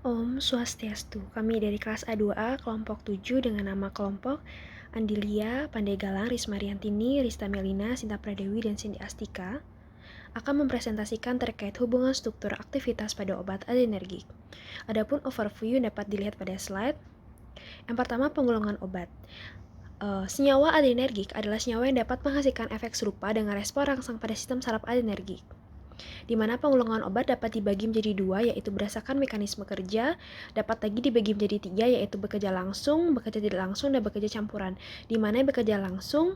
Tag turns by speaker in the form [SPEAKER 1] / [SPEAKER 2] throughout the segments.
[SPEAKER 1] Om Swastiastu, kami dari kelas A2A kelompok 7 dengan nama kelompok Andilia, Pandeglang, Risma Riantini, Rista Melina, Sinta Pradewi, dan Cindy Astika akan mempresentasikan terkait hubungan struktur aktivitas pada obat adrenergik. Adapun overview dapat dilihat pada slide. Yang pertama, penggolongan obat. Senyawa adrenergik adalah senyawa yang dapat menghasilkan efek serupa dengan respon rangsang pada sistem saraf adrenergik, di mana penggolongan obat dapat dibagi menjadi dua, yaitu berdasarkan mekanisme kerja, dapat lagi dibagi menjadi tiga, yaitu bekerja langsung, bekerja tidak langsung, dan bekerja campuran. Di mana bekerja langsung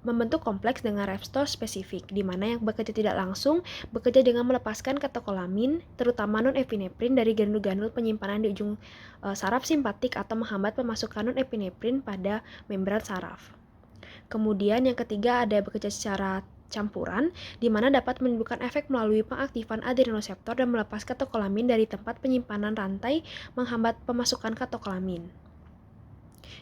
[SPEAKER 1] membentuk kompleks dengan reseptor spesifik, di mana yang bekerja tidak langsung bekerja dengan melepaskan katekolamin, terutama non-epinefrin dari granul-granul penyimpanan di ujung saraf simpatik atau menghambat pemasukan non-epinefrin pada membran saraf. Kemudian yang ketiga ada bekerja secara campuran, di mana dapat menimbulkan efek melalui pengaktifan adrenoseptor dan melepas katekolamin dari tempat penyimpanan rantai menghambat pemasukan katekolamin.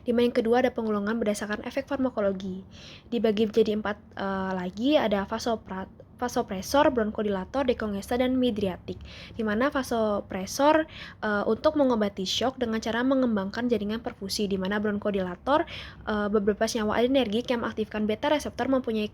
[SPEAKER 1] Di mana yang kedua ada penggolongan berdasarkan efek farmakologi. Dibagi menjadi 4 lagi, ada vasopresor, bronkodilator, dekongestan, dan midriatik. Di mana vasopresor untuk mengobati shock dengan cara mengembangkan jaringan perfusi, di mana bronkodilator beberapa senyawa adrenergik yang mengaktifkan beta reseptor mempunyai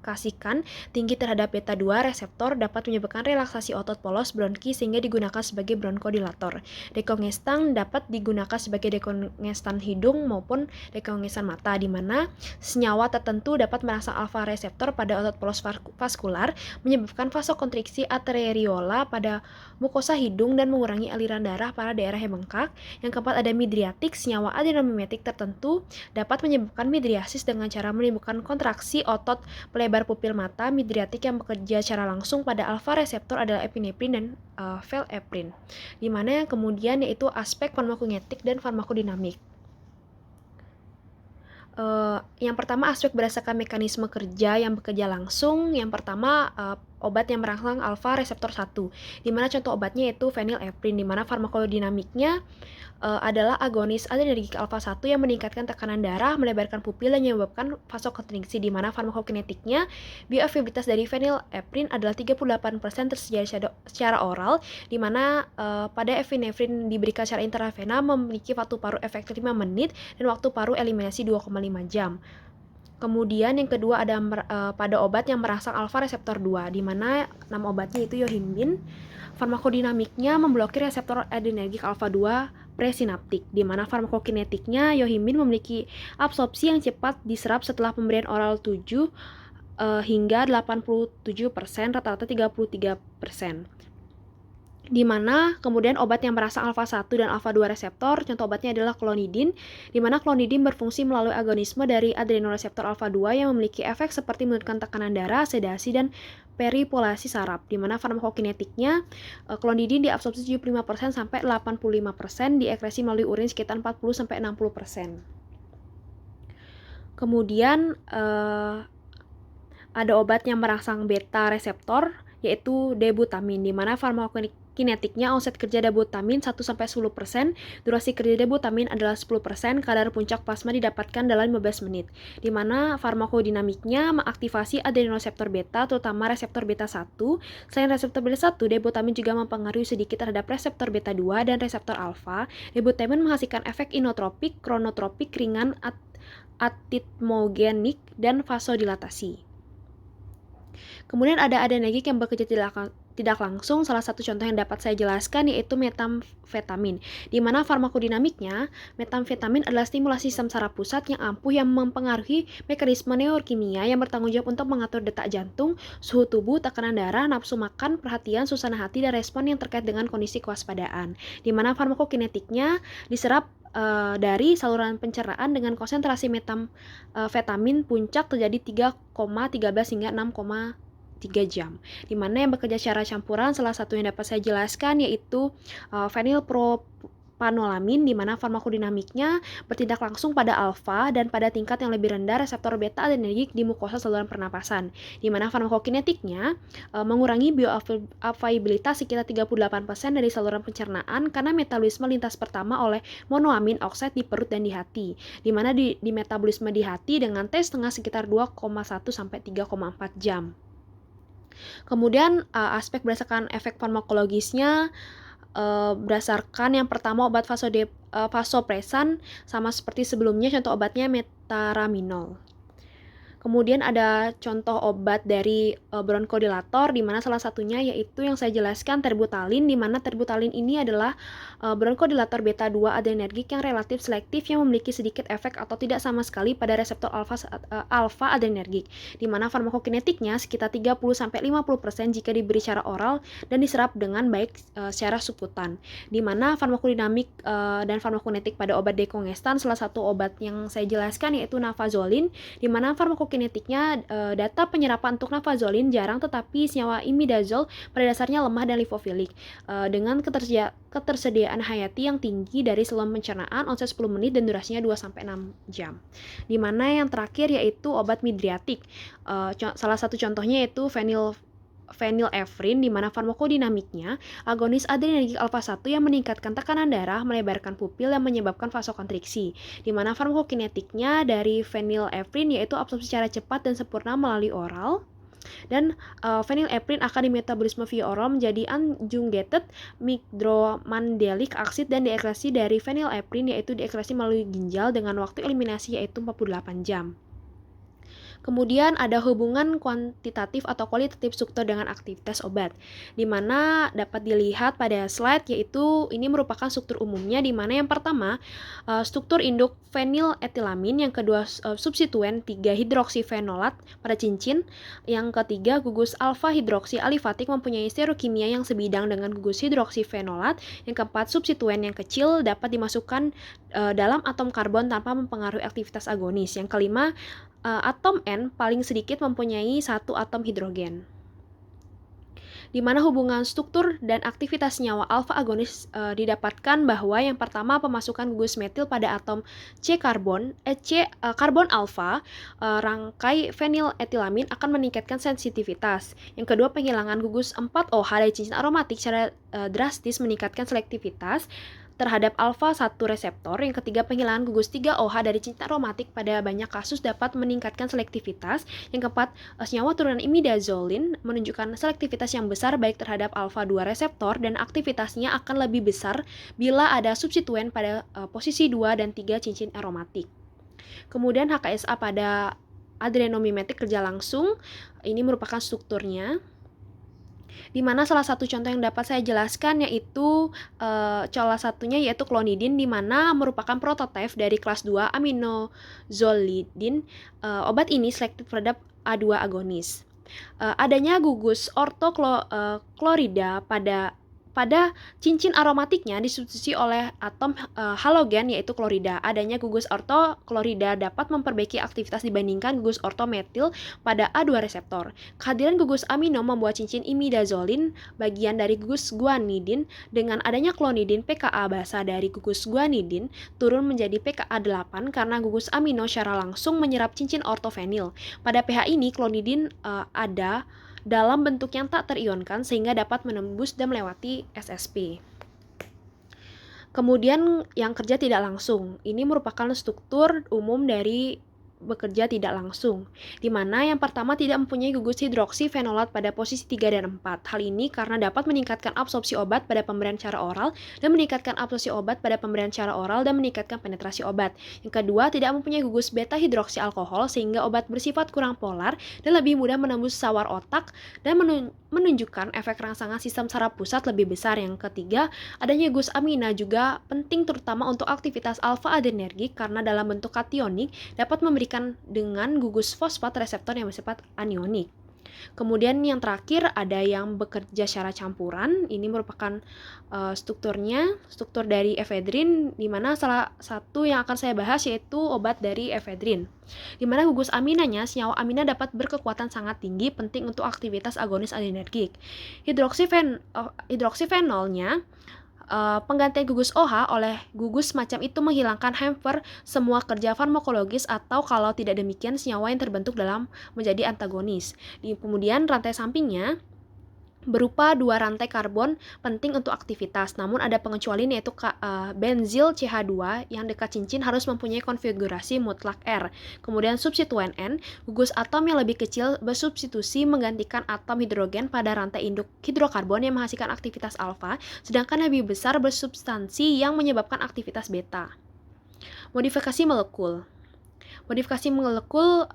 [SPEAKER 1] kasikan tinggi terhadap beta 2 reseptor dapat menyebabkan relaksasi otot polos bronki sehingga digunakan sebagai bronkodilator. Dekongestan dapat digunakan sebagai dekongestan hidung maupun dekongestan mata, di mana senyawa tertentu dapat merangsang alfa reseptor pada otot polos vaskular, menyebabkan vasokonstriksi arteriola pada mukosa hidung dan mengurangi aliran darah pada daerah yang bengkak. Yang keempat ada midriatik, senyawa adenomimetik tertentu dapat menyebabkan midriasis dengan cara menimbulkan kontraksi otot pelebar pupil mata. Midriatik yang bekerja secara langsung pada alfa reseptor adalah epinefrin dan feleprin, di mana yang kemudian yaitu aspek farmakokinetik dan farmakodinamik. Yang pertama aspek berdasarkan mekanisme kerja yang bekerja langsung. Yang pertama obat yang merangsang alfa reseptor 1, di mana contoh obatnya yaitu phenyleprin, di mana farmakodinamiknya adalah agonis adrenergik alfa 1 yang meningkatkan tekanan darah, melebarkan pupil, dan menyebabkan vasokonstriksi, di mana farmakokinetiknya bioavailabilitas dari phenyleprin adalah 38% tersedia secara oral, di mana pada epinefrin diberikan secara intravena memiliki waktu paruh efektif 5 menit dan waktu paruh eliminasi 2,5 jam. Kemudian yang kedua ada pada obat yang merangsang alfa reseptor 2, di mana nama obatnya itu yohimbin. Farmakodinamiknya memblokir reseptor adrenergik alfa 2 presinaptik, di mana farmakokinetiknya yohimbin memiliki absorpsi yang cepat diserap setelah pemberian oral 7 hingga 87%, rata-rata 33%. Di mana kemudian obat yang merangsang alfa 1 dan alfa 2 reseptor, contoh obatnya adalah klonidin, di mana klonidin berfungsi melalui agonisme dari adrenoreseptor alfa 2 yang memiliki efek seperti menurunkan tekanan darah, sedasi, dan peripolasi saraf, di mana farmakokinetiknya klonidin diabsorpsi 75% sampai 85%, diekresi melalui urin sekitar 40 sampai 60%. Kemudian ada obat yang merangsang beta reseptor yaitu debutamin, di mana farmakokinetiknya onset kerja debutamin 1-10%, durasi kerja debutamin adalah 10%, kadar puncak plasma didapatkan dalam 15 menit, di mana farmakodinamiknya mengaktifasi adrenoreseptor beta, terutama reseptor beta 1. Selain reseptor beta 1, debutamin juga mempengaruhi sedikit terhadap reseptor beta 2 dan reseptor alfa. Debutamin menghasilkan efek inotropik, kronotropik, ringan, atitmogenik, dan vasodilatasi. Kemudian ada adrenergik yang bekerja tidak langsung. Salah satu contoh yang dapat saya jelaskan yaitu metamfetamin, di mana farmakodinamiknya metamfetamin adalah stimulasi sistem saraf pusat yang ampuh yang mempengaruhi mekanisme neurokimia yang bertanggung jawab untuk mengatur detak jantung, suhu tubuh, tekanan darah, nafsu makan, perhatian, suasana hati, dan respon yang terkait dengan kondisi kewaspadaan, di mana farmakokinetiknya diserap dari saluran pencernaan dengan konsentrasi metamfetamin puncak terjadi 3,13 hingga 6,3 jam. Di mana yang bekerja secara campuran, salah satu yang dapat saya jelaskan yaitu fenilpropanolamin, di mana farmakodinamiknya bertindak langsung pada alfa dan pada tingkat yang lebih rendah reseptor beta adrenergik di mukosa saluran pernapasan, di mana farmakokinetiknya mengurangi bioavailabilitas sekitar 38% dari saluran pencernaan karena metabolisme lintas pertama oleh monoamin oksida di perut dan di hati, di mana di metabolisme di hati dengan T setengah sekitar 2,1 sampai 3,4 jam. Kemudian aspek berdasarkan efek farmakologisnya, berdasarkan yang pertama obat vasopresan sama seperti sebelumnya, contoh obatnya metaraminol. Kemudian ada contoh obat dari bronkodilator, di mana salah satunya yaitu yang saya jelaskan terbutalin, di mana terbutalin ini adalah bronkodilator beta 2 adrenergik yang relatif selektif yang memiliki sedikit efek atau tidak sama sekali pada reseptor alfa adrenergik, di mana farmakokinetiknya sekitar 30-50% jika diberi secara oral dan diserap dengan baik secara subkutan. Di mana farmakodinamik dan farmakokinetik pada obat dekongestan, salah satu obat yang saya jelaskan yaitu nafazolin, di mana farmakokinetiknya data penyerapan untuk nafazolin jarang, tetapi senyawa imidazol pada dasarnya lemah dan lipofilik dengan ketersediaan hayati yang tinggi dari selama pencernaan onset 10 menit dan durasinya 2-6 jam. Di mana yang terakhir yaitu obat midriatik. Salah satu contohnya yaitu phenylephrine, di mana farmakodinamiknya agonis adrenergik alfa 1 yang meningkatkan tekanan darah, melebarkan pupil dan menyebabkan vasokonstriksi. Di mana farmakokinetiknya dari phenylephrine yaitu absorpsi secara cepat dan sempurna melalui oral. Dan phenylephrine akan dimetabolisme via oral menjadi unjungated micromandelic acid dan diekskresi dari phenylephrine yaitu diekskresi melalui ginjal dengan waktu eliminasi yaitu 48 jam. Kemudian ada hubungan kuantitatif atau kualitatif struktur dengan aktivitas obat, di mana dapat dilihat pada slide, yaitu ini merupakan struktur umumnya, di mana yang pertama struktur induk feniletilamin, yang kedua substituen 3-hidroksifenolat pada cincin, yang ketiga gugus alfa hidroksi alifatik mempunyai stereokimia yang sebidang dengan gugus hidroksifenolat, yang keempat substituen yang kecil dapat dimasukkan dalam atom karbon tanpa mempengaruhi aktivitas agonis, yang kelima atom N paling sedikit mempunyai satu atom hidrogen. Di mana hubungan struktur dan aktivitas senyawa alfa agonis didapatkan bahwa yang pertama pemasukan gugus metil pada atom karbon alfa rangkai feniletilamin akan meningkatkan sensitivitas. Yang kedua, penghilangan gugus 4OH dari cincin aromatik secara drastis meningkatkan selektivitas terhadap alfa 1 reseptor. Yang ketiga, penghilangan gugus 3OH dari cincin aromatik pada banyak kasus dapat meningkatkan selektivitas. Yang keempat, senyawa turunan imidazolin menunjukkan selektivitas yang besar baik terhadap alfa 2 reseptor dan aktivitasnya akan lebih besar bila ada substituen pada posisi 2 dan 3 cincin aromatik. Kemudian HKSA pada adrenomimetik kerja langsung, ini merupakan strukturnya, di mana salah satu contoh yang dapat saya jelaskan yaitu salah satunya yaitu klonidin, di mana merupakan prototipe dari kelas 2 aminozolidin. Obat ini selektif terhadap A2 agonis. Adanya gugus ortoklorida pada cincin aromatiknya disubstitusi oleh atom halogen yaitu klorida. Adanya gugus ortoklorida dapat memperbaiki aktivitas dibandingkan gugus ortometil pada A2 reseptor. Kehadiran gugus amino membuat cincin imidazolin bagian dari gugus guanidin. Dengan adanya klonidin, pKa basa dari gugus guanidin turun menjadi pKa 8 karena gugus amino secara langsung menyerap cincin ortofenil. Pada pH ini klonidin ada dalam bentuk yang tak terionkan sehingga dapat menembus dan melewati SSP. Kemudian yang kerja tidak langsung, ini merupakan struktur umum dari bekerja tidak langsung, di mana yang pertama tidak mempunyai gugus hidroksifenolat pada posisi 3 dan 4. Hal ini karena dapat meningkatkan absorpsi obat pada pemberian secara oral dan meningkatkan absorpsi obat pada pemberian secara oral dan meningkatkan penetrasi obat. Yang kedua, tidak mempunyai gugus beta hidroksi alkohol sehingga obat bersifat kurang polar dan lebih mudah menembus sawar otak dan menunjukkan efek rangsangan sistem saraf pusat lebih besar. Yang ketiga, adanya gugus amina juga penting terutama untuk aktivitas alfa adrenergik karena dalam bentuk kationik dapat memberikan dengan gugus fosfat reseptor yang bersifat anionik. Kemudian yang terakhir ada yang bekerja secara campuran. Ini merupakan struktur dari efedrin, di mana salah satu yang akan saya bahas yaitu obat dari efedrin. Di mana gugus aminanya, senyawa amina dapat berkekuatan sangat tinggi, penting untuk aktivitas agonis adrenergik. Hidroksifenolnya penggantian gugus OH oleh gugus semacam itu menghilangkan hamper semua kerja farmakologis, atau kalau tidak demikian senyawa yang terbentuk dalam menjadi antagonis. Kemudian rantai sampingnya berupa dua rantai karbon penting untuk aktivitas. Namun ada pengecualian yaitu benzil CH2 yang dekat cincin harus mempunyai konfigurasi mutlak R. Kemudian substituen N, gugus atom yang lebih kecil bersubstitusi menggantikan atom hidrogen pada rantai induk hidrokarbon yang menghasilkan aktivitas alfa, sedangkan lebih besar bersubstansi yang menyebabkan aktivitas beta. Modifikasi molekul. Modifikasi molekul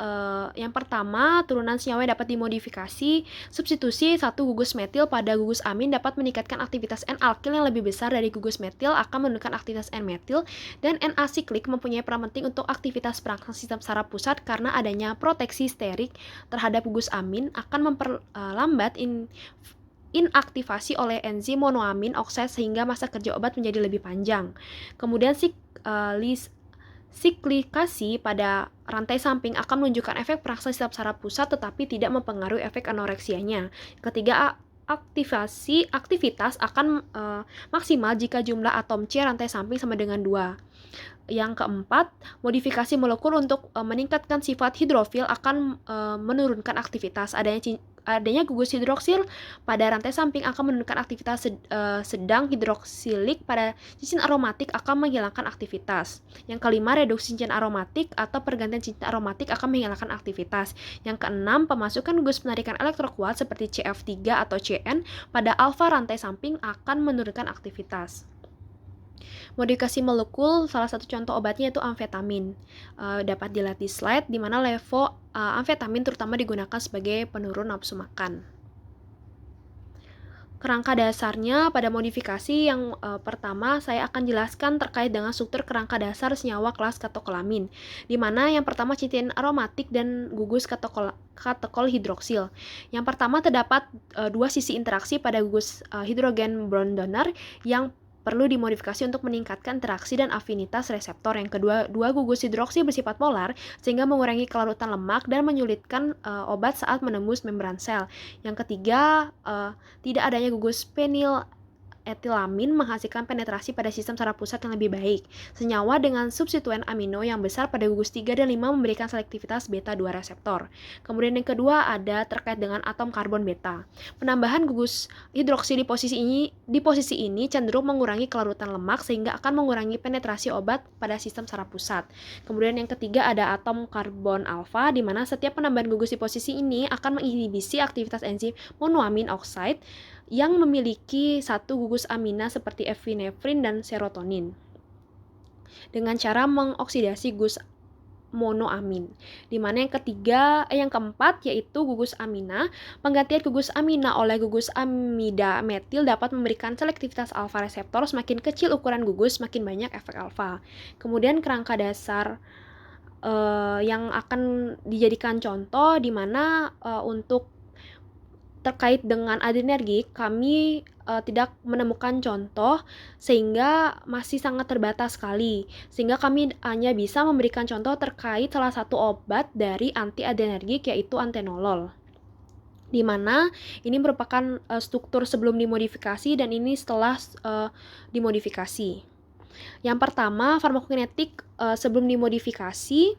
[SPEAKER 1] yang pertama, turunan senyawa yang dapat dimodifikasi. Substitusi satu gugus metil pada gugus amin dapat meningkatkan aktivitas N-alkil yang lebih besar dari gugus metil akan menurunkan aktivitas N-metil, dan N-asiklik mempunyai peran penting untuk aktivitas perangsang sistem saraf pusat karena adanya proteksi sterik terhadap gugus amin akan memperlambat inaktivasi oleh enzim monoamin oksida sehingga masa kerja obat menjadi lebih panjang. Kemudian siklikasi pada rantai samping akan menunjukkan efek perangsang sistem saraf pusat tetapi tidak mempengaruhi efek anoreksianya. Ketiga, aktivitas akan maksimal jika jumlah atom C rantai samping sama dengan 2. Yang keempat, modifikasi molekul untuk meningkatkan sifat hidrofil akan menurunkan aktivitas. Adanya gugus hidroksil pada rantai samping akan menurunkan aktivitas, sedang hidroksilik pada cincin aromatik akan menghilangkan aktivitas. Yang kelima, reduksi cincin aromatik atau pergantian cincin aromatik akan menghilangkan aktivitas. Yang keenam, pemasukan gugus penarikan elektrokuat seperti CF3 atau CN pada alfa rantai samping akan menurunkan aktivitas. Modifikasi molekul, salah satu contoh obatnya itu amfetamin. Dapat dilihat di slide, di mana amfetamin terutama digunakan sebagai penurun nafsu makan. Kerangka dasarnya pada modifikasi yang pertama saya akan jelaskan terkait dengan struktur kerangka dasar senyawa kelas katokolamin, di mana yang pertama cincin aromatik dan gugus katekol hidroksil. Yang pertama terdapat dua sisi interaksi pada gugus hidrogen bond donor yang perlu dimodifikasi untuk meningkatkan interaksi dan afinitas reseptor. Yang kedua, dua gugus hidroksi bersifat polar sehingga mengurangi kelarutan lemak dan menyulitkan obat saat menembus membran sel. Yang ketiga, tidak adanya gugus etilamin menghasilkan penetrasi pada sistem saraf pusat yang lebih baik. Senyawa dengan substituen amino yang besar pada gugus 3 dan 5 memberikan selektivitas beta-2 reseptor. Kemudian yang kedua ada terkait dengan atom karbon beta. Penambahan gugus hidroksi di posisi ini cenderung mengurangi kelarutan lemak sehingga akan mengurangi penetrasi obat pada sistem saraf pusat. Kemudian yang ketiga ada atom karbon alfa, di mana setiap penambahan gugus di posisi ini akan menginhibisi aktivitas enzim monoamin oksida yang memiliki satu gugus amina seperti epinefrin dan serotonin dengan cara mengoksidasi gugus monoamin. Di mana yang keempat yaitu gugus amina. Penggantian gugus amina oleh gugus amida metil dapat memberikan selektivitas alfa reseptor. Semakin kecil ukuran gugus, semakin banyak efek alfa. Kemudian kerangka dasar yang akan dijadikan contoh, di mana untuk terkait dengan adrenergik, kami tidak menemukan contoh sehingga masih sangat terbatas sekali. Sehingga kami hanya bisa memberikan contoh terkait salah satu obat dari anti-adrenergik yaitu atenolol. Di mana ini merupakan struktur sebelum dimodifikasi dan ini setelah dimodifikasi. Yang pertama, farmakokinetik sebelum dimodifikasi.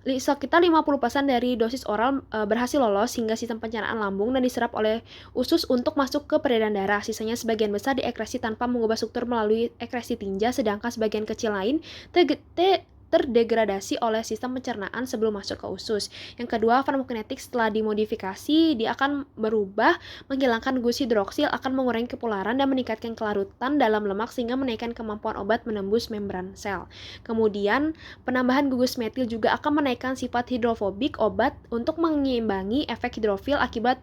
[SPEAKER 1] Sekitar 50% dari dosis oral berhasil lolos hingga sistem pencernaan lambung dan diserap oleh usus untuk masuk ke peredaran darah. Sisanya sebagian besar diekresi tanpa mengubah struktur melalui ekresi tinja, sedangkan sebagian kecil lain terdegradasi oleh sistem pencernaan sebelum masuk ke usus. Yang kedua, farmakokinetik setelah dimodifikasi, dia akan berubah, menghilangkan gugus hidroksil, akan mengurangi kepolaran dan meningkatkan kelarutan dalam lemak sehingga menaikkan kemampuan obat menembus membran sel. Kemudian, penambahan gugus metil juga akan menaikkan sifat hidrofobik obat untuk menyeimbangi efek hidrofil akibat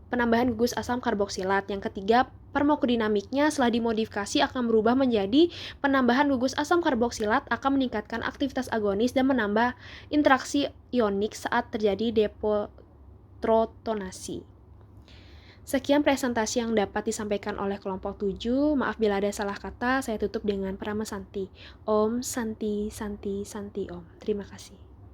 [SPEAKER 1] penambahan gugus asam karboksilat. Yang ketiga, farmakodinamiknya setelah dimodifikasi akan berubah menjadi penambahan gugus asam karboksilat akan meningkatkan aktivitas agonis dan menambah interaksi ionik saat terjadi deprotonasi. Sekian presentasi yang dapat disampaikan oleh kelompok 7. Maaf bila ada salah kata, saya tutup dengan Parama Santi. Om Santi Santi Santi Om. Terima kasih.